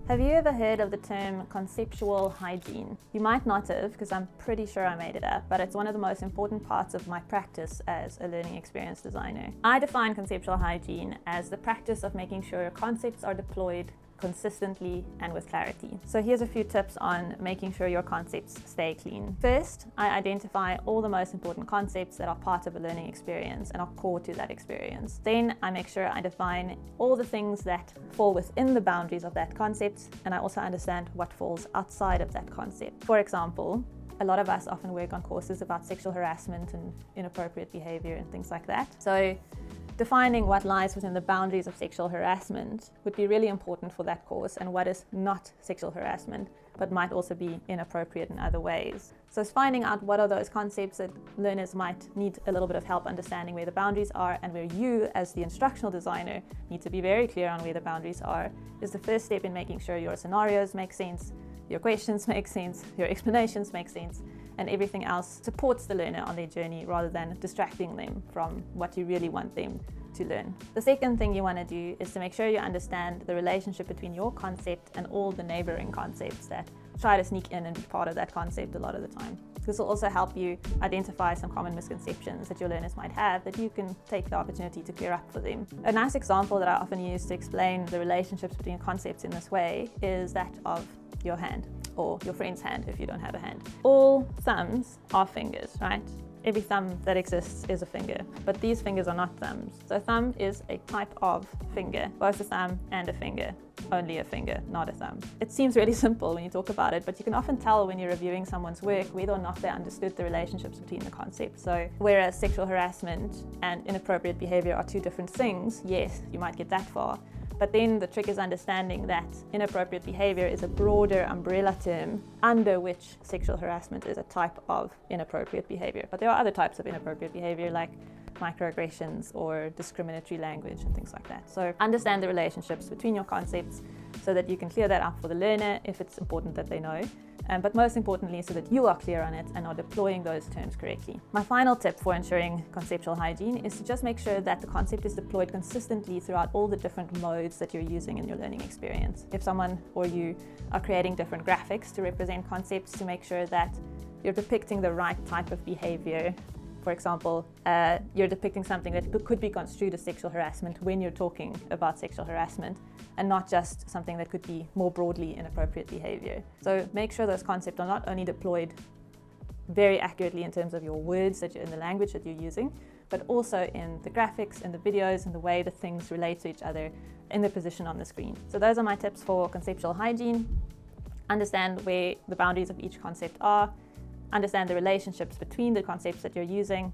Have you ever heard of the term conceptual hygiene? You might not have, because I'm pretty sure I made it up, but it's one of the most important parts of my practice as a learning experience designer. I define conceptual hygiene as the practice of making sure concepts are deployed consistently and with clarity. So here's a few tips on making sure your concepts stay clean. First, I identify all the most important concepts that are part of a learning experience and are core to that experience. Then I make sure I define all the things that fall within the boundaries of that concept, and I also understand what falls outside of that concept. For example, a lot of us often work on courses about sexual harassment and inappropriate behavior and things like that. So defining what lies within the boundaries of sexual harassment would be really important for that course, and what is not sexual harassment but might also be inappropriate in other ways. So it's finding out what are those concepts that learners might need a little bit of help understanding where the boundaries are, and where you as the instructional designer need to be very clear on where the boundaries are, is the first step in making sure your scenarios make sense, your questions make sense, your explanations make sense, and everything else supports the learner on their journey rather than distracting them from what you really want them to learn. The second thing you want to do is to make sure you understand the relationship between your concept and all the neighboring concepts that try to sneak in and be part of that concept a lot of the time. This will also help you identify some common misconceptions that your learners might have that you can take the opportunity to clear up for them. A nice example that I often use to explain the relationships between concepts in this way is that of your hand, or your friend's hand if you don't have a hand. All thumbs are fingers, right? Every thumb that exists is a finger, but these fingers are not thumbs. So thumb is a type of finger, both a thumb and a finger. Only a finger, not a thumb. It seems really simple when you talk about it, but you can often tell when you're reviewing someone's work whether or not they understood the relationships between the concepts. So whereas sexual harassment and inappropriate behavior are two different things, yes, you might get that far. But then the trick is understanding that inappropriate behavior is a broader umbrella term under which sexual harassment is a type of inappropriate behavior. But there are other types of inappropriate behavior like microaggressions or discriminatory language and things like that. So understand the relationships between your concepts so that you can clear that up for the learner if it's important that they know. But most importantly, so that you are clear on it and are deploying those terms correctly. My final tip for ensuring conceptual hygiene is to just make sure that the concept is deployed consistently throughout all the different modes that you're using in your learning experience. If someone or you are creating different graphics to represent concepts, to make sure that you're depicting the right type of behavior. For example, you're depicting something that could be construed as sexual harassment when you're talking about sexual harassment, and not just something that could be more broadly inappropriate behavior. So make sure those concepts are not only deployed very accurately in terms of your words that you're in the language that you're using, but also in the graphics, in the videos, and the way the things relate to each other in the position on the screen. So those are my tips for conceptual hygiene. Understand where the boundaries of each concept are, understand the relationships between the concepts that you're using,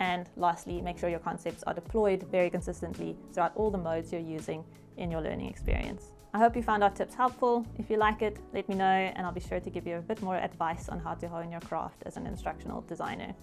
and lastly, make sure your concepts are deployed very consistently throughout all the modes you're using in your learning experience. I hope you found our tips helpful. If you like it, let me know, and I'll be sure to give you a bit more advice on how to hone your craft as an instructional designer.